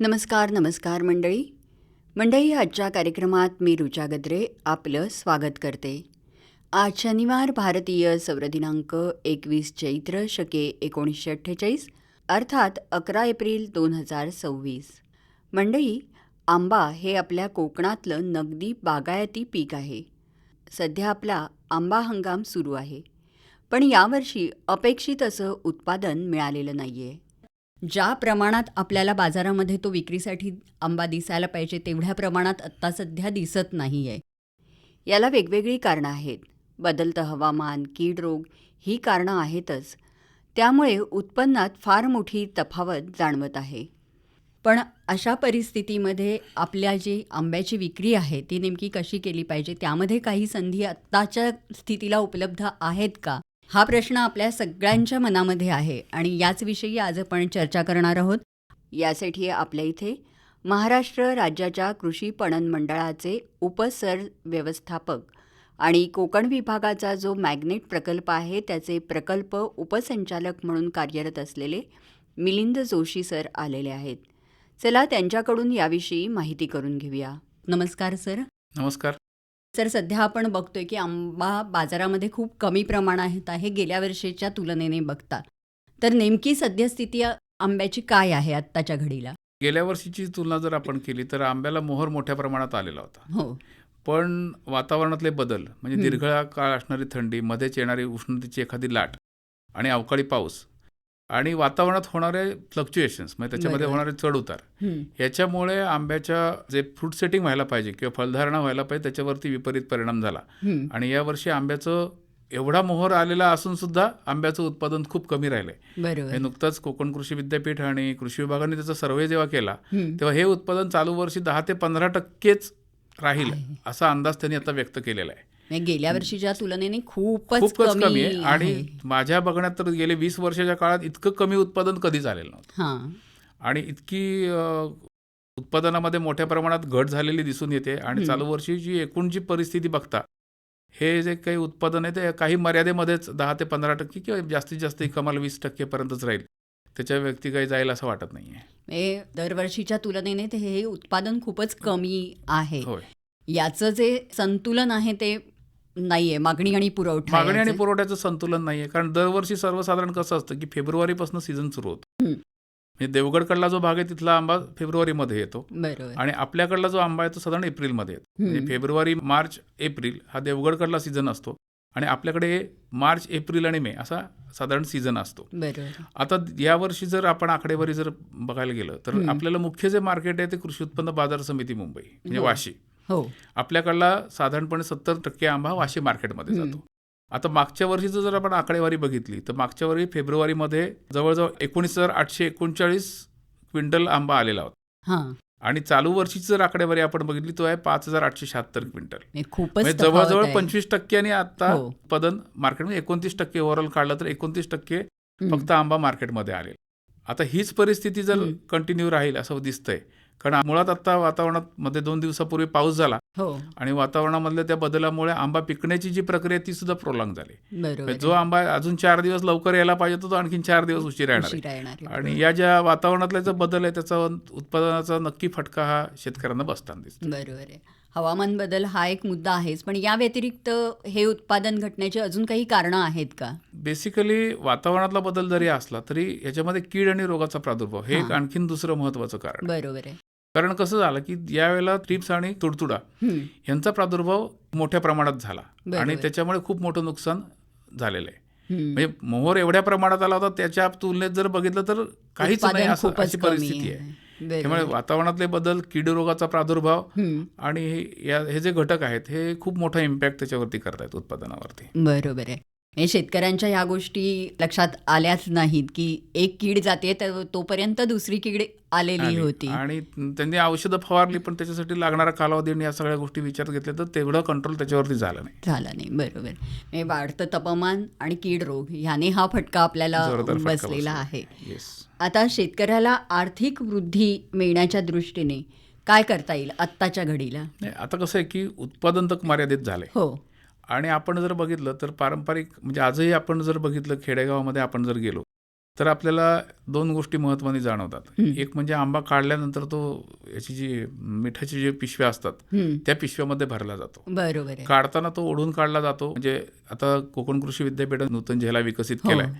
नमस्कार मंडळी. आजच्या कार्यक्रमात मी ऋचा गद्रे आपलं स्वागत करते. आज शनिवार, भारतीय सौर दिनांक 21 चैत्र शके 1948 अर्थात 11 एप्रिल 2026. मंडळी, आंबा हे आपल्या कोकणातलं नगदी बागायती पीक आहे. सध्या आपला आंबा हंगाम सुरू आहे, पण यावर्षी अपेक्षित असं उत्पादन मिळालेलं नाही आहे. ज्या प्रमाणात आपल्याला बाजारामध्ये तो विक्रीसाठी आंबा दिसायला पाहिजे तेवढ्या प्रमाणात आत्ता सध्या दिसत नाही आहे. याला वेगवेगळी कारणं आहेत. बदलतं हवामान, कीड रोग ही कारणं आहेतच. त्यामुळे उत्पन्नात फार मोठी तफावत जाणवत आहे. पण अशा परिस्थितीमध्ये आपल्या जी आंब्याची विक्री आहे ती नेमकी कशी केली पाहिजे, त्यामध्ये काही संधी आत्ताच्या स्थितीला उपलब्ध आहेत का, हा प्रश्न आपल्या सगळ्यांच्या मनामध्ये आहे आणि याचविषयी आज आपण चर्चा करणार आहोत. यासाठी आपल्या इथे महाराष्ट्र राज्याच्या कृषी पणन मंडळाचे उपसर व्यवस्थापक आणि कोकण विभागाचा जो मॅग्नेट प्रकल्प आहे त्याचे प्रकल्प उपसंचालक म्हणून कार्यरत असलेले मिलिंद जोशी सर आलेले आहेत. चला त्यांच्याकडून याविषयी माहिती करून घेऊया. नमस्कार सर. नमस्कार सर, सध्या आपण बघतोय की आंबा बाजारामध्ये खूप कमी प्रमाणात आहे गेल्या वर्षीच्या तुलनेने बघता. तर नेमकी सद्यस्थिती आंब्याची काय आहे आत्ताच्या घडीला? गेल्या वर्षीची तुलना जर आपण केली तर आंब्याला मोहर मोठ्या प्रमाणात आलेला होता. हो. पण वातावरणातले बदल म्हणजे दीर्घकाळ असणारी थंडी, मध्येच येणारी उष्णतेची एखादी लाट आणि अवकाळी पाऊस आणि वातावरणात होणारे फ्लक्च्युएशन्स म्हणजे त्याच्यामध्ये होणारे चढउतार, याच्यामुळे आंब्याच्या जे फ्रूट सेटिंग व्हायला पाहिजे किंवा फलधारणा व्हायला पाहिजे त्याच्यावरती विपरीत परिणाम झाला. आणि यावर्षी आंब्याचं एवढा मोहर आलेला असून सुद्धा आंब्याचं उत्पादन खूप कमी राहिलंय. नुकतंच कोकण कृषी विद्यापीठ आणि कृषी विभागाने त्याचा सर्वे जेव्हा केला तेव्हा हे उत्पादन चालू वर्षी 10 ते 15% राहील असा अंदाज त्यांनी आता व्यक्त केलेला आहे. गेल्या वर्षीच्या तुलनेने खूपच कमी आहे. आणि माझ्या बघण्यात तर गेले 20 वर्षाच्या काळात इतकं कमी उत्पादन कधी झालेलं नव्हतं. आणि इतकी उत्पादनामध्ये मोठ्या प्रमाणात घट झालेली दिसून येते. आणि चालू वर्षीची एकूण जी परिस्थिती बघता, हे जे काही उत्पादन आहे ते काही मर्यादेमध्येच 10 ते 15% किंवा जास्तीत जास्त कमाल 20% पर्यंतच राहील. त्याच्या व्यक्ती काही जाईल असं वाटत नाहीये. दरवर्षीच्या तुलनेने हे उत्पादन खूपच कमी आहे. होय. याचं जे संतुलन आहे ते नाहीये. मागणी आणि पुरवठ्याचं संतुलन नाहीये. कारण दरवर्षी सर्वसाधारण कसं असतं की फेब्रुवारीपासून सीझन सुरू होतो. म्हणजे देवगडकडला जो भाग आहे तिथला आंबा फेब्रुवारीमध्ये येतो आणि आपल्याकडला जो आंबा आहे तो साधारण एप्रिलमध्ये येतो. म्हणजे फेब्रुवारी, मार्च, एप्रिल हा देवगडकडला सीझन असतो आणि आपल्याकडे मार्च, एप्रिल आणि मे असा साधारण सीझन असतो. आता यावर्षी जर आपण आकडेवारी जर बघायला गेलं तर आपल्याला मुख्य जे मार्केट आहे ते कृषी उत्पन्न बाजार समिती मुंबई म्हणजे वाशी. आपल्याकडला साधारणपणे 70% आंबा वाशी मार्केटमध्ये जातो. आता मागच्या वर्षीचं जर आपण आकडेवारी बघितली तर मागच्या वर्षी फेब्रुवारीमध्ये जवळजवळ 19,839 क्विंटल आंबा आलेला होता. आणि चालू वर्षीची जर आकडेवारी आपण बघितली तो आहे 5,876 क्विंटल. म्हणजे जवळजवळ 25% आता उत्पादन मार्केटमध्ये 29% ओव्हरऑल काढलं तर 29% फक्त आंबा मार्केटमध्ये आले. आता हीच परिस्थिती जर कंटिन्यू राहील असं दिसतंय. कारण मुळात आता वातावरणात मध्ये 2 दिवसापूर्वी पाऊस झाला आणि वातावरणामधल्या त्या बदलामुळे आंबा पिकण्याची जी प्रक्रिया ती सुद्धा प्रोलॉंग झाली. जो आंबा अजून 4 दिवस लवकर यायला पाहिजे तो आणखीन 4 दिवस उशीर येणार. आणि या ज्या वातावरणातला जो बदल आहे त्याचा उत्पादनाचा नक्की फटका हा शेतकऱ्यांना बसताना दिसतो. बरोबर आहे. हवामान बदल हा एक मुद्दा आहेच, पण या व्यतिरिक्त हे उत्पादन घटण्याची अजून काही कारणं आहेत का? बेसिकली वातावरणातला बदल जरी असला तरी याच्यामध्ये कीड आणि रोगाचा प्रादुर्भाव हे एक आणखीन दुसरं महत्वाचं कारण. बरोबर आहे. कारण कसं झालं की यावेळेला ट्रिप्स आणि तुडतुडा यांचा प्रादुर्भाव मोठ्या प्रमाणात झाला आणि त्याच्यामुळे खूप मोठं नुकसान झालेलं आहे. म्हणजे मोहर एवढ्या प्रमाणात आला होता त्याच्या तुलनेत जर बघितलं तर काहीच नाही अशी परिस्थिती आहे. त्यामुळे वातावरणातले बदल, कीड रोगाचा प्रादुर्भाव आणि हे जे घटक आहेत हे खूप मोठा इम्पॅक्ट त्याच्यावरती करतायत उत्पादनावरती. बरोबर आहे. शेतकऱ्यांच्या ह्या गोष्टी लक्षात आल्याच नाहीत की एक कीड जाते तर तोपर्यंत दुसरी कीड आलेली होती आणि त्यांनी औषधं फवारली पण त्याच्यासाठी लागणारा कालावधी आणि या सगळ्या गोष्टी विचारात घेतल्या तर तेवढं कंट्रोल त्याच्यावरती झालं नाही. बरोबर. वाढतं तापमान आणि कीड रोग ह्याने हा फटका आपल्याला बसलेला आहे. आता शेतकऱ्याला आर्थिक वृद्धी मिळण्याच्या दृष्टीने काय करता येईल आत्ताच्या घडीला? आता कसं आहे की उत्पादन तर मर्यादित झालंय. आणि आपण जर बघितलं तर पारंपरिक म्हणजे आजही आपण जर बघितलं खेडेगावामध्ये आपण जर गेलो तर आपल्याला 2 गोष्टी महत्त्वाने जाणवतात. एक म्हणजे आंबा काढल्यानंतर तो याची जी मिठाची जे पिशव्या असतात त्या पिशव्यामध्ये भरला जातो. बरोबर आहे. काढताना तो ओढून काढला जातो. म्हणजे आता कोकण कृषी विद्यापीठात नूतन झेला विकसित केलाय.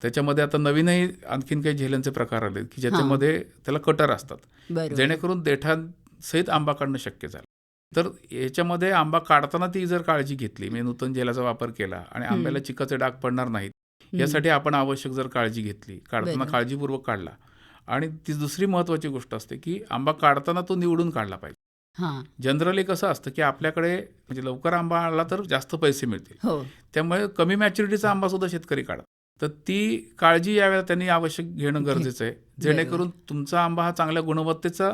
त्याच्यामध्ये आता नवीनही आणखीन काही झेल्यांचे प्रकार आले की ज्याच्यामध्ये त्याला कटर असतात, जेणेकरून देठांसहित आंबा काढणं शक्य झालं. तर याच्यामध्ये आंबा काढताना ती जर काळजी घेतली, म्हणजे नूतन झेलाचा वापर केला आणि आंब्याला चिकाचे डाग पडणार नाहीत यासाठी आपण आवश्यक जर काळजी घेतली, काढताना काळजीपूर्वक काढला. आणि ती दुसरी महत्त्वाची गोष्ट असते की आंबा काढताना तो निवडून काढला पाहिजे. जनरली कसं असतं की आपल्याकडे म्हणजे लवकर आंबा आला तर जास्त पैसे मिळतील, त्यामुळे कमी मॅच्युरिटीचा आंबा सुद्धा शेतकरी काढतात. तर ती काळजी यावेळेला त्यांनी आवश्यक घेणं गरजेचं आहे, जेणेकरून तुमचा आंबा हा चांगल्या गुणवत्तेचा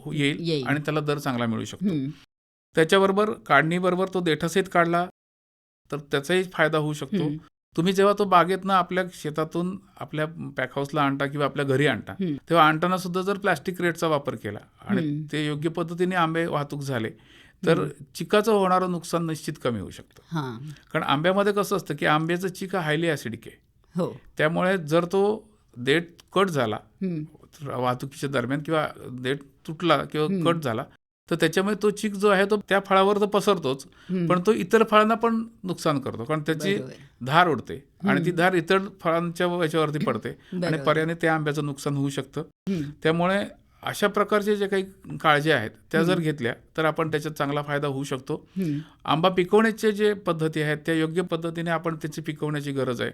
येईल आणि त्याला दर चांगला मिळू शकतो. त्याच्याबरोबर काढणीबरोबर तो देठासहित काढला तर त्याचाही फायदा होऊ शकतो. तुम्ही जेव्हा तो बागेतनं आपल्या शेतातून आपल्या पॅक हाऊसला आणता किंवा आपल्या घरी आणता, तेव्हा आणताना सुद्धा जर प्लॅस्टिक क्रेटचा वापर केला आणि ते योग्य पद्धतीने आंबे वाहतूक झाले तर चिकाचं होणारं नुकसान निश्चित कमी होऊ शकतं. कारण आंब्यामध्ये कसं असतं की आंब्याचं चिक हा हायली ॲसिडिक आहे. त्यामुळे जर तो देठ कट झाला वाहतुकीच्या दरम्यान किंवा देठ तुटला किंवा कट झाला तर त्याच्यामुळे तो चिक जो आहे तो त्या फळावर तर पसरतोच, पण तो इतर फळांना पण नुकसान करतो. कारण त्याची धार उडते आणि ती धार इतर फळांच्या याच्यावरती पडते आणि पर्यायाने त्या आंब्याचं नुकसान होऊ शकतं. त्यामुळे अशा प्रकारचे जे काही काळजी आहेत त्या जर घेतल्या तर आपण त्याच्यात चांगला फायदा होऊ शकतो. आंबा पिकवण्याचे जे पद्धती आहेत त्या योग्य पद्धतीने आपण त्याची पिकवण्याची गरज आहे.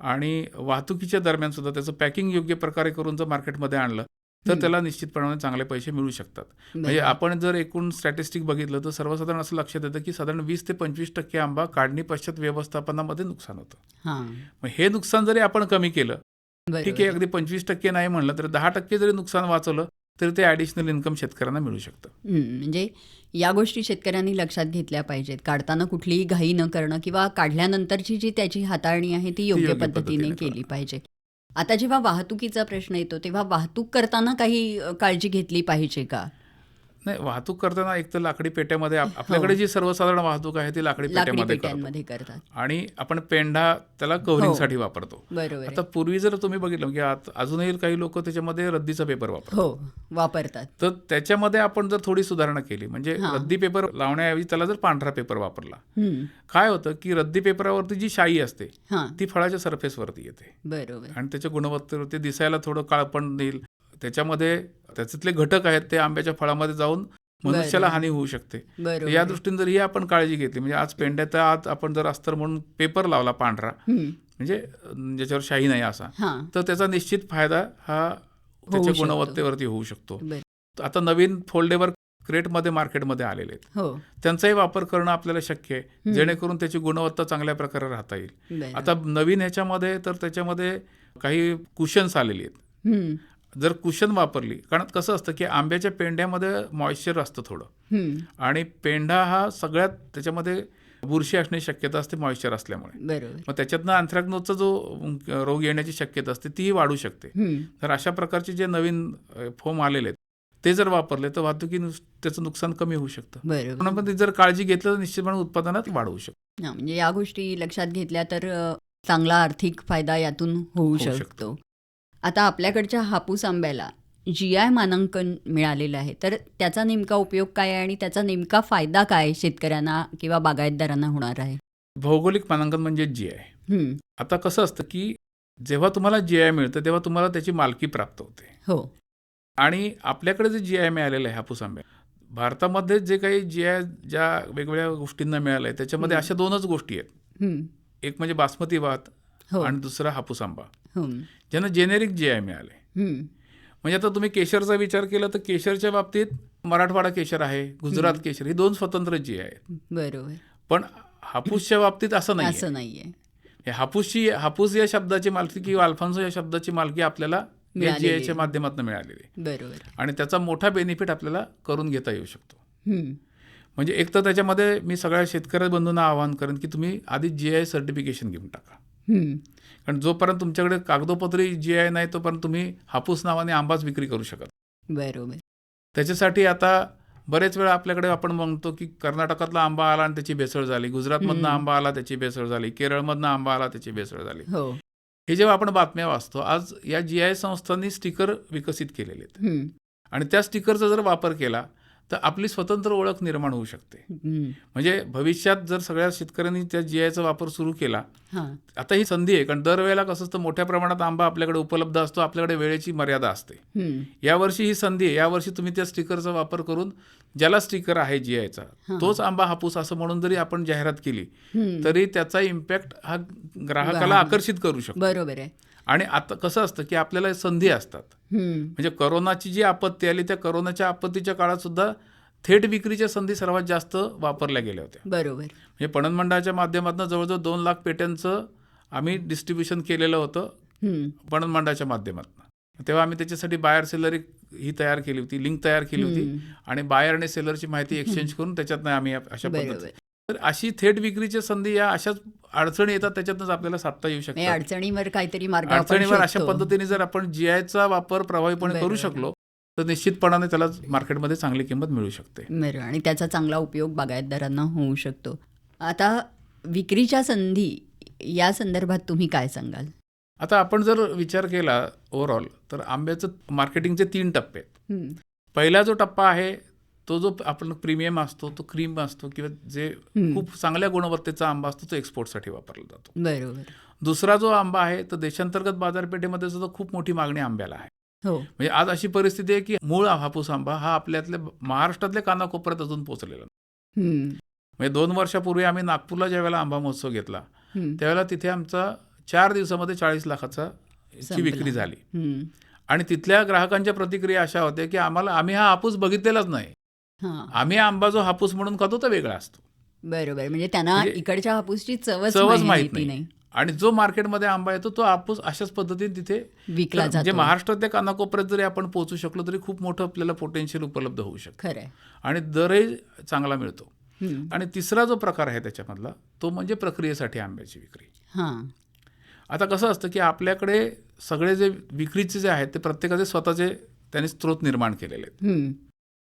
आणि वाहतुकीच्या दरम्यान सुद्धा त्याचं पॅकिंग योग्य प्रकारे करून जर मार्केटमध्ये आणलं तर त्याला निश्चितपणाने चांगले पैसे मिळू शकतात. म्हणजे आपण जर एकूण स्टॅटिस्टिक बघितलं तर सर्वसाधारण असं लक्षात येतं की साधारण 20 ते 25% आंबा काढणी पश्चात व्यवस्थापनामध्ये नुकसान होतं. मग हे नुकसान जरी आपण कमी केलं, ठीक आहे, अगदी 25% नाही म्हणलं तर 10% जरी नुकसान वाचवलं तर ते ॲडिशनल इन्कम शेतकऱ्यांना मिळू शकतं. म्हणजे या गोष्टी शेतकऱ्यांनी लक्षात घेतल्या पाहिजेत. काढताना कुठलीही घाई न करणं किंवा काढल्यानंतरची जी त्याची हाताळणी आहे ती योग्य पद्धतीने केली पाहिजे. आता जेव्हा वाहतुकीचा प्रश्न येतो तेव्हा वाहतूक करताना काही काळजी घेतली पाहिजे का? नाही, वाहतूक करताना एक तर लाकडी पेट्यामध्ये आपल्याकडे जी सर्वसाधारण वाहतूक आहे ती लाकडी पेट्यामध्ये करतात आणि आपण पेंढा त्याला कव्हरिंगसाठी वापरतो. आता पूर्वी जर तुम्ही बघितलं की अजूनही काही लोक त्याच्यामध्ये रद्दीचा पेपर वापरतात, तर त्याच्यामध्ये आपण जर थोडी सुधारणा केली, म्हणजे रद्दी पेपर लावण्याऐवजी त्याला जर पांढरा पेपर वापरला, काय होतं की रद्दी पेपरावरती जी शाई असते ती फळाच्या सरफेसवरती येते आणि त्याच्या गुणवत्तेवरती दिसायला थोडं काळपण देईल. त्याच्यामध्ये त्याच्यातले घटक आहेत ते आंब्याच्या फळामध्ये जाऊन मनुष्याला हानी होऊ शकते. या दृष्टीने जर ही आपण काळजी घेतली, म्हणजे आज पेंड्याच्या आत आपण जर अस्तर म्हणून पेपर लावला पांढरा, म्हणजे ज्याच्यावर शाही नाही असा, तर त्याचा निश्चित फायदा हा त्याच्या गुणवत्तेवरती होऊ शकतो. आता नवीन फोल्डेबल क्रेटमध्ये मार्केटमध्ये आलेले आहेत, त्यांचाही वापर करणं आपल्याला शक्य आहे, जेणेकरून त्याची गुणवत्ता चांगल्या प्रकारे राहता येईल. आता नवीन ह्याच्यामध्ये तर त्याच्यामध्ये काही कुशन्स आलेली आहेत. जर कुशन वापरली, कारण कसं असतं की आंब्याच्या पेंढ्यामध्ये मॉइश्चर असतं थोडं, आणि पेंढा हा सगळ्यात त्याच्यामध्ये बुरशी असण्याची शक्यता असते मॉइश्चर असल्यामुळे. मग त्याच्यातनं अँथ्रॅक्नोजचा जो रोग येण्याची शक्यता असते तीही वाढू शकते. तर अशा प्रकारचे जे नवीन फोम आलेले आहेत ते जर वापरले तर वाहतुकी त्याचं नुकसान कमी होऊ शकतं. पण जर काळजी घेतलं तर निश्चितपणे उत्पादनात वाढ होऊ शकते. म्हणजे या गोष्टी लक्षात घेतल्या तर चांगला आर्थिक फायदा यातून होऊ शकतो. आता आपल्याकडच्या हापूस आंब्याला GI मानांकन मिळालेलं आहे, तर त्याचा नेमका उपयोग काय आहे आणि त्याचा नेमका फायदा काय शेतकऱ्यांना किंवा बागायतदारांना होणार आहे? भौगोलिक मानांकन म्हणजे GI. आता कसं असतं की जेव्हा तुम्हाला GI मिळतं तेव्हा तुम्हाला त्याची मालकी प्राप्त होते. आणि आपल्याकडे जे GI मिळालेलं आहे हापूस आंब्या, भारतामध्ये जे काही GI ज्या वेगवेगळ्या गोष्टींना मिळालं आहे त्याच्यामध्ये अशा 2च गोष्टी आहेत. एक म्हणजे बासमती भात आणि दुसरा हापूस आंबा, ज्यांना जेनेरिक GI मिळाले. म्हणजे आता तुम्ही केशरचा विचार केला तर केशरच्या बाबतीत मराठवाडा केशर आहे, गुजरात केशर, ही 2 स्वतंत्र GI आहेत. पण हापूसच्या बाबतीत असं नाहीये. हापूस या शब्दाची मालकी किंवा अल्फान्सो या शब्दाची मालकी आपल्याला GIच्या माध्यमातून मिळालेली आहे. आणि त्याचा मोठा बेनिफिट आपल्याला करून घेता येऊ शकतो. म्हणजे एक तर त्याच्यामध्ये मी सगळ्या शेतकरी बंधूंना आवाहन करेन की तुम्ही आधी GI सर्टिफिकेशन घेऊन टाका. कारण जोपर्यंत तुमच्याकडे कागदोपत्री GI नाही तोपर्यंत तुम्ही हापूस नावाने आंबाच विक्री करू शकत. त्याच्यासाठी आता बरेच वेळा आपल्याकडे आपण म्हणतो की कर्नाटकातला आंबा आला आणि त्याची भेसळ झाली, गुजरातमधनं आंबा आला त्याची भेसळ झाली, केरळमधनं आंबा आला त्याची भेसळ झाली. हे जेव्हा आपण बातम्या वाचतो, आज या GI संस्थांनी स्टिकर विकसित केलेले आहेत आणि त्या स्टिकरचा जर वापर केला तर आपली स्वतंत्र ओळख निर्माण होऊ शकते. म्हणजे भविष्यात जर सगळ्या शेतकऱ्यांनी त्या GIचा वापर सुरू केला, आता ही संधी आहे. कारण दरवेळेला कसं असतं, मोठ्या प्रमाणात आंबा आपल्याकडे उपलब्ध असतो, आपल्याकडे वेळेची मर्यादा असते. यावर्षी ही संधी आहे. यावर्षी तुम्ही त्या स्टिकरचा वापर करून ज्याला स्टिकर आहे GIचा तोच आंबा हापूस असं म्हणून जरी आपण जाहिरात केली तरी त्याचा इम्पॅक्ट हा ग्राहकाला आकर्षित करू शकतो. बरोबर आहे. आणि आता कसं असतं की आपल्याला संधी असतात. म्हणजे करोनाची जी आपत्ती आली, त्या करोनाच्या आपत्तीच्या काळात सुद्धा थेट विक्रीच्या संधी सर्वात जास्त वापरल्या गेल्या होत्या. बरोबर. म्हणजे पणन मंडळाच्या माध्यमातून जवळजवळ 2 लाख पेट्यांचं आम्ही डिस्ट्रीब्युशन केलेलं होतं पणन मंडळाच्या माध्यमातून. तेव्हा आम्ही त्याच्यासाठी बायर सेलर ही तयार केली होती, लिंक तयार केली होती आणि बायर आणि सेलरची माहिती एक्सचेंज करून त्याच्यातनं आम्ही अशा पद्धतीने, तर अशी थेट विक्रीची संधी या अशाच अडचणी येतात त्याच्यातनंच आपल्याला साधता येऊ शकते. अडचणीवर काहीतरी मार्ग, अडचणीवर अशा पद्धतीने जर आपण GIचा वापर प्रभावीपणे करू शकलो तर निश्चितपणाने त्याला मार्केटमध्ये चांगली किंमत मिळू शकते. बरं. आणि त्याचा चांगला उपयोग बागायतदारांना होऊ शकतो. आता विक्रीच्या संधी या संदर्भात तुम्ही काय सांगाल? आता आपण जर विचार केला ओव्हरऑल तर आंब्याचं मार्केटिंगचे 3 टप्पे आहेत. पहिला जो टप्पा आहे तो जो आपण प्रीमियम असतो, तो क्रीम असतो किंवा जे खूप चांगल्या गुणवत्तेचा आंबा असतो तो एक्सपोर्टसाठी वापरला जातो. बरोबर. दुसरा जो आंबा आहे तो देशांतर्गत बाजारपेठेमध्ये सुद्धा खूप मोठी मागणी आंब्याला आहे. म्हणजे आज अशी परिस्थिती आहे की मूळ हापूस आंबा हा आपल्यातल्या महाराष्ट्रातल्या कानाकोपऱ्यात अजून पोहोचलेला नाही. म्हणजे 2 वर्षापूर्वी आम्ही नागपूरला ज्यावेळेला आंबा महोत्सव घेतला त्यावेळेला तिथे आमचा 4 दिवसामध्ये 40 लाखाचा ची विक्री झाली. आणि तिथल्या ग्राहकांच्या प्रतिक्रिया अशा होत्या की आम्ही हा हापूस बघितलेलाच नाही, आम्ही आंबा जो हापूस म्हणून खातो तो वेगळा असतो. बरोबर. म्हणजे त्यांना इकडच्या हापूसची चवच माहित नाही. आणि जो मार्केटमध्ये आंबा येतो तो हापूस अशाच पद्धतीने तिथे विकला जातो. म्हणजे महाराष्ट्रातल्या कानाकोपऱ्यात जरी आपण पोहोचू शकलो तरी खूप मोठं आपल्याला पोटेन्शियल उपलब्ध होऊ शकतं. खरंय. आणि दरही चांगला मिळतो. आणि तिसरा जो प्रकार आहे त्याच्यामधला तो म्हणजे प्रक्रियेसाठी आंब्याची विक्री. आता कसं असतं की आपल्याकडे सगळे जे विक्रीचे जे आहेत ते प्रत्येकाचे स्वतःचे त्यांनी स्रोत निर्माण केलेले आहेत.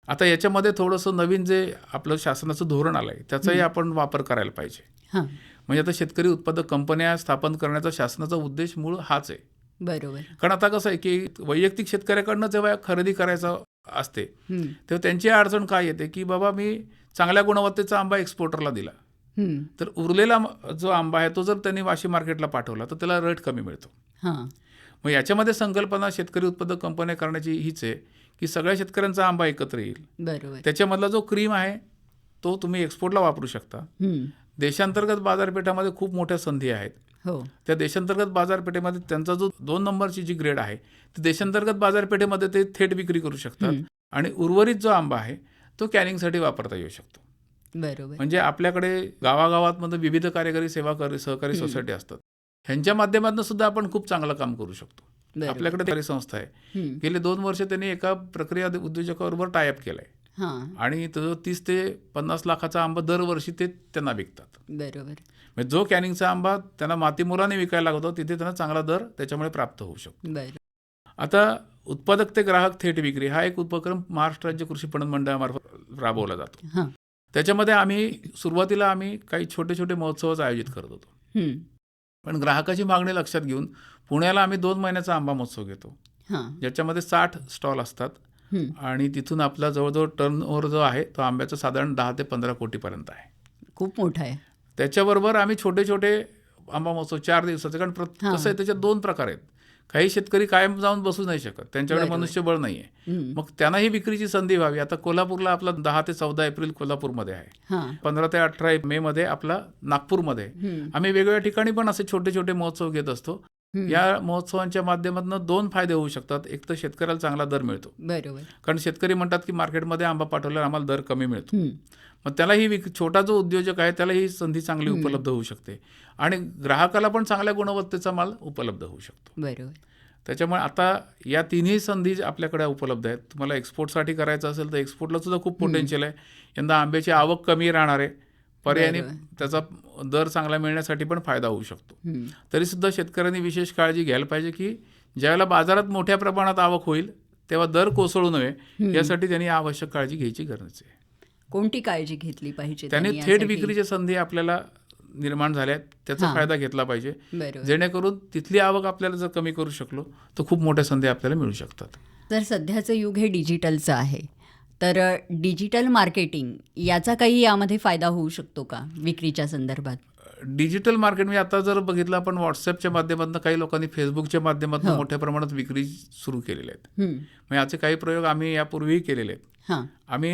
आता याच्यामध्ये थोडंसं नवीन जे आपलं शासनाचं धोरण आलंय त्याचाही आपण वापर करायला पाहिजे. म्हणजे आता शेतकरी उत्पादक कंपन्या स्थापन करण्याचा शासनाचा उद्देश मूळ हाच आहे. बरोबर. कारण आता कसं आहे की वैयक्तिक शेतकऱ्याकडनं जेव्हा खरेदी करायचं असते तेव्हा त्यांची अडचण काय येते की बाबा मी चांगल्या गुणवत्तेचा आंबा एक्सपोर्टरला दिला तर उरलेला जो आंबा आहे तो जर त्यांनी वाशी मार्केटला पाठवला तर त्याला रेट कमी मिळतो. मग याच्यामध्ये संकल्पना शेतकरी उत्पादक कंपन्या करण्याची हीच आहे की सगळ्या शेतकऱ्यांचा आंबा एकत्र येईल. बरोबर. त्याच्यामधला जो क्रीम आहे तो तुम्ही एक्सपोर्टला वापरू शकता. देशांतर्गत बाजारपेठामध्ये खूप मोठ्या संधी आहेत. त्या देशांतर्गत बाजारपेठेमध्ये त्यांचा जो 2 नंबरची जी ग्रेड आहे ती देशांतर्गत बाजारपेठेमध्ये ते थेट विक्री करू शकतात आणि उर्वरित जो आंबा आहे तो कॅनिंगसाठी वापरता येऊ शकतो. बरोबर. म्हणजे आपल्याकडे गावागावात विविध कार्यकारी सहकारी सोसायटी असतात, ह्यांच्या माध्यमातून सुद्धा आपण खूप चांगलं काम करू शकतो. आपल्याकडे तयारी संस्था आहे, गेले 2 वर्ष त्यांनी एका प्रक्रिया उद्योजकाबरोबर टायअप केलाय आणि तो 30 ते 50 लाखाचा आंबा दरवर्षी ते त्यांना विकतात. बरोबर. म्हणजे जो कॅनिंगचा आंबा त्यांना मातीमोलाने विकायला लागतो तिथे त्यांना चांगला दर त्याच्यामुळे प्राप्त होऊ शकतो. आता उत्पादक ते ग्राहक थेट विक्री हा एक उपक्रम महाराष्ट्र राज्य कृषी पणन मंडळामार्फत राबवला जातो. त्याच्यामध्ये आम्ही सुरुवातीला काही छोटे छोटे महोत्सवच आयोजित करत होतो. पण ग्राहकाची मागणी लक्षात घेऊन पुण्याला आम्ही 2 महिन्याचा आंबा महोत्सव घेतो ज्याच्यामध्ये 60 स्टॉल असतात आणि तिथून आपला जवळजवळ टर्नओव्हर जो आहे तो आंब्याचा साधारण 10 ते 15 कोटीपर्यंत आहे. खूप मोठा आहे. त्याच्याबरोबर आम्ही छोटे छोटे आंबा महोत्सव 4 दिवसाचे, कारण कसं आहे त्याच्यात 2 प्रकार आहेत. काही शेतकरी कायम जाऊन बसू नाही शकत, त्यांच्याकडे मनुष्यबळ नाही आहे, मग त्यांनाही विक्रीची संधी व्हावी. आता कोल्हापूरला आपला 10 ते 14 एप्रिल कोल्हापूरमध्ये आहे, 15 ते 18 मे मध्ये आपला नागपूरमध्ये. आम्ही वेगवेगळ्या ठिकाणी पण असे छोटे छोटे महोत्सव घेत असतो. या महोत्सवांच्या माध्यमातून 2 फायदे होऊ शकतात. एक तर शेतकऱ्याला चांगला दर मिळतो. बरोबर. कारण शेतकरी म्हणतात की मार्केटमध्ये आंबा पाठवल्यावर आम्हाला दर कमी मिळतो, मग त्याला ही छोटा जो उद्योजक आहे त्याला ही संधी चांगली उपलब्ध होऊ शकते आणि ग्राहकाला पण चांगल्या गुणवत्तेचा माल उपलब्ध होऊ शकतो. बरोबर. त्याच्यामुळे आता या 3ही संधी आपल्याकडे उपलब्ध आहेत. तुम्हाला एक्सपोर्टसाठी करायचं असेल तर एक्सपोर्टला सुद्धा खूप पोटेन्शियल आहे. यंदा आंब्याची आवक कमी राहणार आहे, पर्यायाने त्याचा दर चांगला मिळण्यासाठी पण फायदा होऊ शकतो. तरी सुद्धा शेतकऱ्यांनी विशेष काळजी घ्यायला पाहिजे की ज्यावेळेला बाजारात मोठ्या प्रमाणात आवक होईल तेव्हा दर कोसळू नये यासाठी त्यांनी आवश्यक काळजी घ्यायची गरज आहे. कोणती काळजी घेतली पाहिजे? त्यांनी थेट विक्रीची संधी आपल्याला निर्माण झाल्या आहेत त्याचा हां. फायदा घेतला पाहिजे, बरोबर. जेणेकरून तिथली आवक आपल्याला जर कमी करू शकलो तर खूप मोठ्या संधी आपल्याला मिळू शकतात. तर सध्याचं युग हे डिजिटलचं आहे, तर डिजिटल मार्केटिंग याचा काही यामध्ये फायदा होऊ शकतो का विक्रीच्या संदर्भात? डिजिटल मार्केट म्हणजे आता जर बघितलं आपण व्हॉट्सअपच्या माध्यमातून, काही लोकांनी फेसबुकच्या माध्यमातून हो. मोठ्या प्रमाणात विक्री सुरू केलेल्या आहेत. हं. म्हणजे याचे काही प्रयोग आम्ही यापूर्वीही केलेले आहेत. हां. आम्ही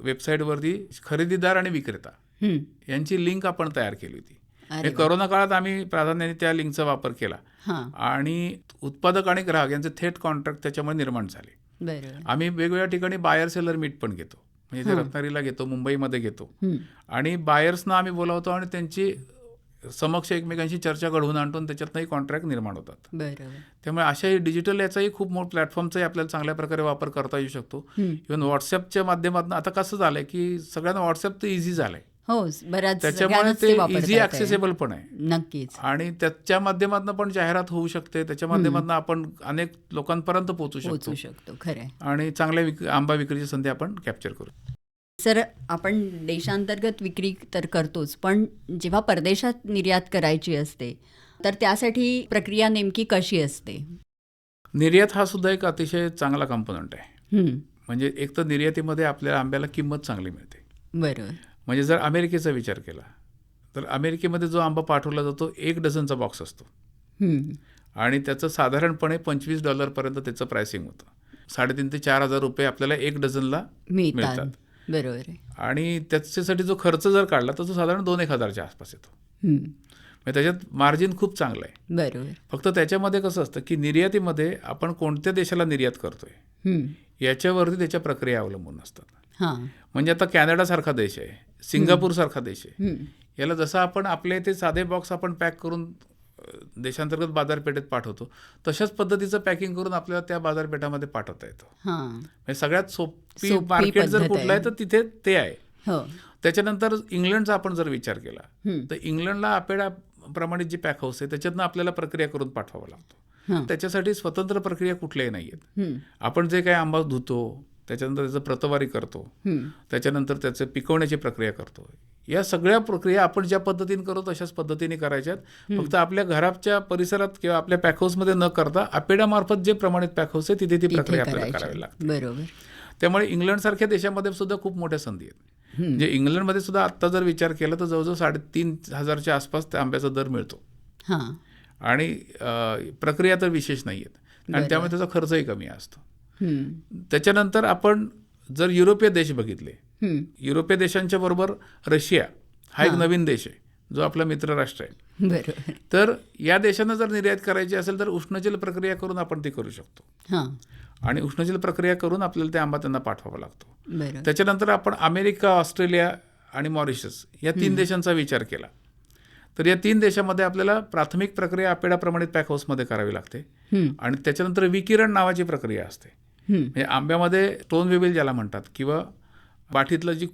वेबसाईटवरती खरेदीदार आणि विक्रेता हं. यांची लिंक आपण तयार केली होती. अरे हे कोरोना काळात आम्ही प्राधान्याने त्या लिंकचा वापर केला हां. आणि उत्पादक आणि ग्राहक यांचे थेट कॉन्ट्रॅक्ट त्याच्यामुळे निर्माण झाले. बरोबर. आम्ही वेगवेगळ्या ठिकाणी बायर सेलर मीट पण घेतो, म्हणजे ते रत्नागिरीला घेतो, मुंबईमध्ये घेतो हं. आणि बायर्सना आम्ही बोलावतो आणि त्यांची समक्ष एकमेकांशी चर्चा घडवून आणतो, त्याच्यातनंही कॉन्ट्रॅक्ट निर्माण होतात. बरोबर. त्यामुळे अशाही डिजिटल याचाही खूप मोठा प्लॅटफॉर्मचाही आपल्याला चांगल्या प्रकारे वापर करता येऊ शकतो. इव्हन व्हॉट्सअपच्या माध्यमातून आता कसं झालंय की सगळ्यांना व्हॉट्सअप तर इझी झालंय, हो, बऱ्याच त्याच्यामुळे सगळ्यांनाच ते वापरता इझी येतंय. ॲक्सेसेबल पण आहे नक्कीच. आणि त्याच्या माध्यमातून पण जाहिरात होऊ शकते, त्याच्या माध्यमातून आपण अनेक लोकांपर्यंत पोहोचू पोहोचू शकतो शकतो. खरं आहे. आणि चांगल्या आंबा विक्रीची संधी आपण कॅप्चर करू. सर, आपण देशांतर्गत विक्री तर करतोच, पण जेव्हा परदेशात निर्यात करायची असते तर त्यासाठी प्रक्रिया नेमकी कशी असते? निर्यात हा सुद्धा एक अतिशय चांगला कंपोनंट आहे. हं. म्हणजे एक तर निर्यातीमध्ये आपल्याला आंब्याला किंमत चांगली मिळते. बरोबर. म्हणजे जर अमेरिकेचा विचार केला तर अमेरिकेमध्ये जो आंबा पाठवला जातो 1 डझनचा बॉक्स असतो हं. आणि त्याचं साधारणपणे $25 त्याचं प्राइसिंग होतं. 3,500 ते 4,000 रुपये आपल्याला 1 डझनला मिळतात. मिळतात. बरोबर आहे. आणि त्याच्यासाठी जो खर्च जर काढला तर तो साधारण 2,000-1,000च्या आसपास येतो. हं. म्हणजे त्याच्यात मार्जिन खूप चांगलं आहे. बरोबर. फक्त त्याच्यामध्ये कसं असतं की निर्यातीमध्ये आपण कोणत्या देशाला निर्यात करतोय हं. याच्यावरती त्याच्या प्रक्रिया अवलंबून असतात. हां. म्हणजे आता कॅनडासारखा देश आहे, सिंगापूरसारखा देश आहे, हं. याला जसं आपण आपले ते साधे बॉक्स आपण पॅक करून देशांतर्गत बाजारपेठेत पाठवतो, तशाच पद्धतीचं पॅकिंग करून आपल्याला त्या बाजारपेठामध्ये पाठवता येतं. हां. म्हणजे सगळ्यात सोपी सोपी मार्केट जर पद्धत कुठलं आहे तर तिथे ते आहे. हो. त्याच्यानंतर इंग्लंडचा आपण जर विचार केला हं. तर इंग्लंडला आपेडा प्रमाणित जी पॅक हाऊस आहे त्याच्यातनं आपल्याला प्रक्रिया करून पाठवावं लागतो. हां. त्याच्यासाठी स्वतंत्र प्रक्रिया कुठल्याही नाही आहेत. हं. आपण जे काही आंबा धुतो, त्याच्यानंतर त्याचं प्रतवारी करतो, हं. त्याच्यानंतर त्याचं पिकवण्याची प्रक्रिया करतो, या सगळ्या प्रक्रिया आपण ज्या पद्धतीने करू तशाच पद्धतीने करायच्यात. फक्त आपल्या घराच्या परिसरात किंवा आपल्या पॅकहाऊसमध्ये न करता आपेडामार्फत जे प्रमाणित पॅकहाऊस आहे तिथे ती प्रक्रिया आपल्याला करावी लागते. बरोबर. त्यामुळे इंग्लंडसारख्या देशामध्ये सुद्धा खूप मोठ्या संधी आहेत. म्हणजे इंग्लंडमध्ये सुद्धा आत्ता जर विचार केला तर जवळजवळ 3,500च्या आसपास त्या आंब्याचा दर मिळतो हां. आणि प्रक्रिया तर विशेष नाही आहेत आणि त्यामुळे त्याचा खर्चही कमी असतो. हं. त्याच्यानंतर आपण जर युरोपीय देश बघितले, हं. युरोपीय देशांच्या बरोबर रशिया हा एक नवीन देश आहे जो आपला मित्र राष्ट्र आहे. बरोबर. तर या देशांना जर निर्यात करायची असेल तर उष्णजल प्रक्रिया करून आपण ते करू शकतो हां. आणि उष्णजल प्रक्रिया करून आपल्याला ते आंबा त्यांना पाठवावा लागतो. बरोबर. त्याच्यानंतर आपण अमेरिका, ऑस्ट्रेलिया आणि मॉरिशस या 3 देशांचा विचार केला तर या 3 देशामध्ये आपल्याला प्राथमिक प्रक्रिया आपेडा प्रमाणित पॅकहाऊसमध्ये करावी लागते हं. आणि त्याच्यानंतर विकिरण नावाची प्रक्रिया असते. हं. म्हणजे आंब्यामध्ये स्टोन वेबिल ज्याला म्हणतात किंवा बाठीतलं जी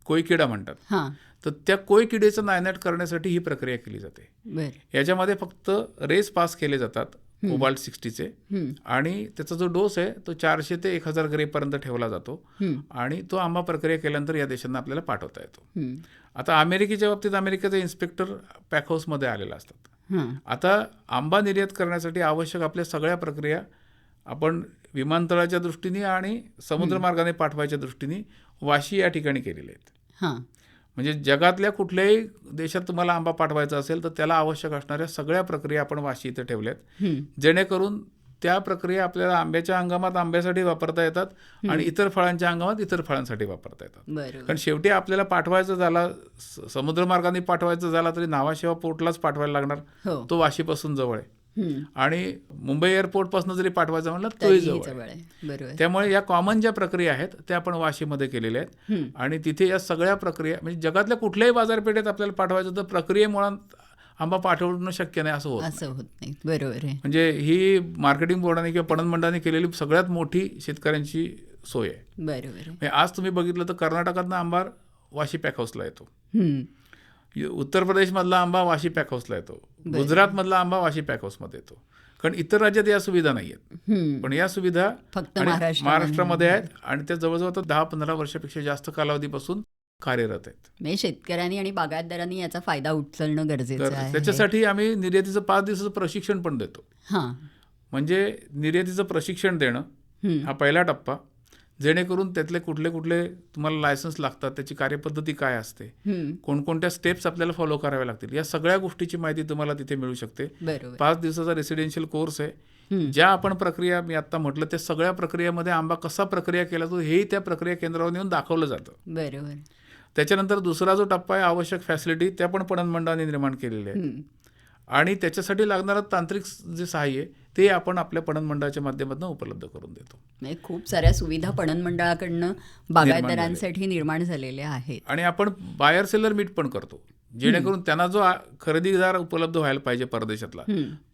कोयकिडा म्हणतात, हां. तर त्या कोयकिडेचं नायनाट करण्यासाठी ही प्रक्रिया केली जाते. बरं. याच्यामध्ये फक्त रेस पास केले जातात कोबाल्ट 60चे हं. आणि त्याचा जो डोस आहे तो 400 ते 1,000 ग्रेपर्यंत ठेवला जातो हं. आणि तो आंबा प्रक्रिया केल्यानंतर या देशांना आपल्याला पाठवता येतो. हं. आता अमेरिकेच्या बाबतीत अमेरिकेचे इन्स्पेक्टर पॅकहाऊसमध्ये आलेला असतात. हां. आता आंबा निर्यात करण्यासाठी आवश्यक आपल्या सगळ्या प्रक्रिया आपण विमानतळाच्या दृष्टीने आणि समुद्रमार्गाने पाठवायच्या दृष्टीने वाशी या ठिकाणी केलेले आहेत. हां. म्हणजे जगातल्या कुठल्याही देशात तुम्हाला आंबा पाठवायचा असेल तर त्याला आवश्यक असणाऱ्या सगळ्या प्रक्रिया आपण वाशी इथे ठेवल्यात, हं. जेणेकरून त्या प्रक्रिया आपल्याला आंब्याच्या हंगामात आंब्यासाठी वापरता येतात आणि इतर फळांच्या हंगामात इतर फळांसाठी वापरता येतात. बरोबर. कारण शेवटी आपल्याला पाठवायचं झाला, समुद्रमार्गाने पाठवायचं झाला तरी नावाशिवा पोर्टलाच पाठवायला लागणार. हो. तो वाशीपासून जवळ आहे हं. आणि मुंबई एअरपोर्टपासून जरी पाठवायचं म्हणलं तोही तरीही जवळ आहे. बरोबर. त्यामुळे या कॉमन ज्या प्रक्रिया आहेत त्या आपण वाशीमध्ये केलेल्या आहेत हं. आणि तिथे या सगळ्या प्रक्रिया म्हणजे जगातल्या कुठल्याही बाजारपेठेत आपल्याला पाठवायचं तर प्रक्रियेमुळे आंबा पाठवणं शक्य नाही असं होत नाही. असं होत नाही. बरोबर आहे. म्हणजे ही मार्केटिंग बोर्डाने किंवा पणन मंडळाने केलेली सगळ्यात मोठी शेतकऱ्यांची सोय आहे. बरोबर आहे. म्हणजे आज तुम्ही बघितलं तर कर्नाटकातनं आंबा वाशी पॅकहाऊसला येतो, हं. उत्तर प्रदेशमधला आंबा वाशी पॅकहाऊसला येतो, गुजरातमधला आंबा वाशी पॅकहाऊसमध्ये येतो. कारण इतर राज्यात या सुविधा नाही आहेत, हं. पण या सुविधा फक्त आणि महाराष्ट्रामध्ये महाराष्ट्रामध्ये आहेत आणि त्या जवळजवळ 10-15 वर्षापेक्षा जास्त कालावधीपासून कार्यरत आहेत. म्हणजे शेतकऱ्यांनी आणि बागायतदारांनी याचा फायदा उचलणं गरजेचं आहे. त्याच्यासाठी आम्ही निर्यातीचं 5 दिवसाचं प्रशिक्षण पण देतो. हां, म्हणजे निर्यातीचं प्रशिक्षण देणं हा पहिला टप्पा, जेणेकरून त्यातले कुठले कुठले तुम्हाला लायसन्स लागतात, त्याची कार्यपद्धती काय असते, कोणकोणत्या स्टेप्स आपल्याला फॉलो कराव्या लागतील, या सगळ्या गोष्टीची माहिती तुम्हाला तिथे मिळू शकते. बरोबर. 5 दिवसाचा रेसिडेन्शियल कोर्स आहे. ज्या आपण प्रक्रिया मी आता म्हटलं त्या सगळ्या प्रक्रियेमध्ये आंबा कसा प्रक्रिया केला जातो हेही त्या प्रक्रिया केंद्रावर येऊन दाखवलं जातं. बरोबर. त्याच्यानंतर दुसरा जो टप्पा आहे आवश्यक फॅसिलिटी, त्या पण पणन मंडळाने निर्माण केलेल्या आहेत. आणि त्याच्यासाठी लागणारं तांत्रिक जे सहाय्य ते आपण आपल्या पणन मंडळाच्या माध्यमातून उपलब्ध करून देतो. म्हणजे खूप साऱ्या सुविधा पणन मंडळाकडनं बागायतदारांसाठी निर्माण झालेल्या आहेत. आणि आपण बायर सेलर मीट पण करतो, जेणेकरून त्यांना जो खरेदीदार उपलब्ध व्हायला पाहिजे परदेशातला,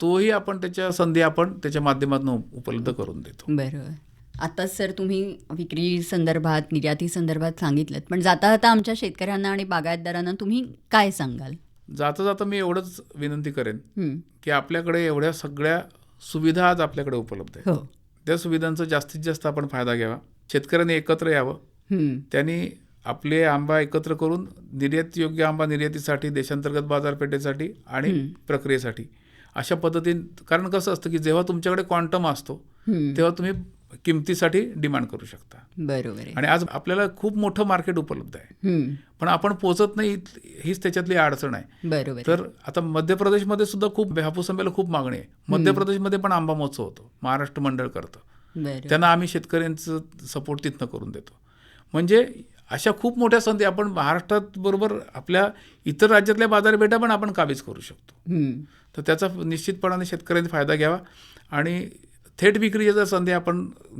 तोही आपण त्याच्या संधी आपण त्याच्या माध्यमातून उपलब्ध करून देतो. बरोबर. आताच सर तुम्ही विक्री संदर्भात, निर्याती संदर्भात सांगितलं, पण जाता जाता आमच्या शेतकऱ्यांना आणि बागायतदारांना तुम्ही काय सांगाल? जाता जाता मी एवढंच विनंती करेन की आपल्याकडे एवढ्या सगळ्या सुविधा आज आपल्याकडे उपलब्ध आहेत. त्या सुविधांचा जास्तीत जास्त आपण फायदा घ्यावा. शेतकऱ्यांनी एकत्र यावं. त्यांनी आपले आंबा एकत्र करून निर्यात योग्य आंबा निर्यातीसाठी, देशांतर्गत बाजारपेठेसाठी आणि प्रक्रियेसाठी अशा पद्धतीने, कारण कसं असतं की जेव्हा तुमच्याकडे क्वांटम असतो तेव्हा तुम्ही किमतीसाठी डिमांड करू शकता. बरोबर आहे. आणि आज आपल्याला खूप मोठं मार्केट उपलब्ध आहे, पण आपण पोहोचत नाही, हीच त्याच्यातली अडचण आहे. बरोबर. तर आता मध्य प्रदेशमध्ये सुद्धा खूप हापूस आंब्याला खूप मागणी आहे. मध्य प्रदेशमध्ये पण आंबा महोत्सव होतो, महाराष्ट्र मंडळ करतं. त्यांना आम्ही शेतकऱ्यांचं सपोर्ट तिथनं करून देतो. म्हणजे अशा खूप मोठ्या संधी आपण महाराष्ट्रात बरोबर आपल्या इतर राज्यातल्या बाजारपेठा पण आपण काबीज करू शकतो. तर त्याचा निश्चितपणाने शेतकऱ्यांनी फायदा घ्यावा आणि थेट विक्रीच्या जर संधी आपण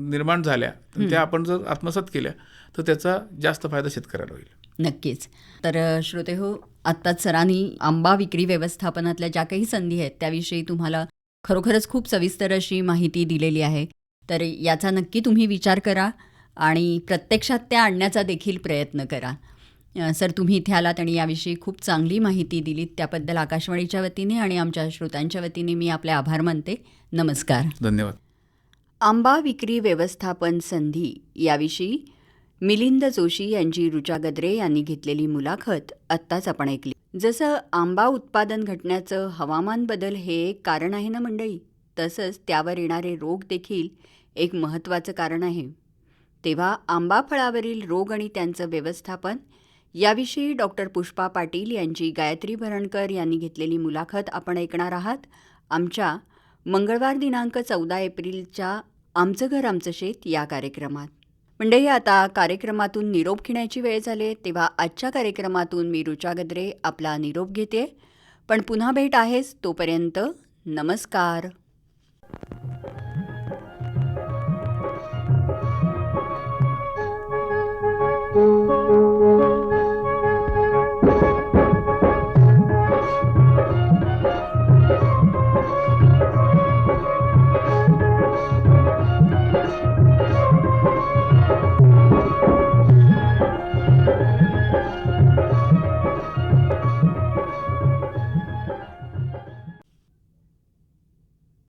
निर्माण झाल्या तर त्या आपण जर आत्मसात केल्या तर त्याचा जास्त फायदा शेतकऱ्याला होईल. नक्कीच. तर श्रोते हो, आत्ताच सरांनी आंबा विक्री व्यवस्थापनातल्या ज्या काही संधी आहेत त्याविषयी तुम्हाला खरोखरच खूप सविस्तर अशी माहिती दिलेली आहे. तर याचा नक्की तुम्ही विचार करा आणि प्रत्यक्षात त्या आणण्याचा देखील प्रयत्न करा. सर, तुम्ही इथे आलात आणि याविषयी खूप चांगली माहिती दिलीत, त्याबद्दल आकाशवाणीच्या वतीने आणि आमच्या श्रोत्यांच्या वतीने मी आपले आभार मानते. नमस्कार. धन्यवाद. आंबा विक्री व्यवस्थापन संधी याविषयी मिलिंद जोशी यांची ऋचा गद्रे यांनी घेतलेली मुलाखत आत्ताच आपण ऐकली. जसं आंबा उत्पादन घटण्याचं हवामान बदल हे एक कारण आहे ना मंडळी, तसंच त्यावर येणारे रोग देखील एक महत्त्वाचं कारण आहे. तेव्हा आंबा फळावरील रोग आणि त्यांचं व्यवस्थापन याविषयी डॉक्टर पुष्पा पाटील यांची गायत्री भरणकर यांनी घेतलेली मुलाखत आपण ऐकणार आहात आमच्या मंगळवार दिनांक 14 एप्रिलच्या आमचं घर आमचं शेत या कार्यक्रमात. मंडळी, आता कार्यक्रमातून निरोप घेण्याची वेळ झाली, तेव्हा आजच्या कार्यक्रमातून मी ऋचा गद्रे आपला निरोप घेते. पण पुन्हा भेट आहेच, तोपर्यंत नमस्कार.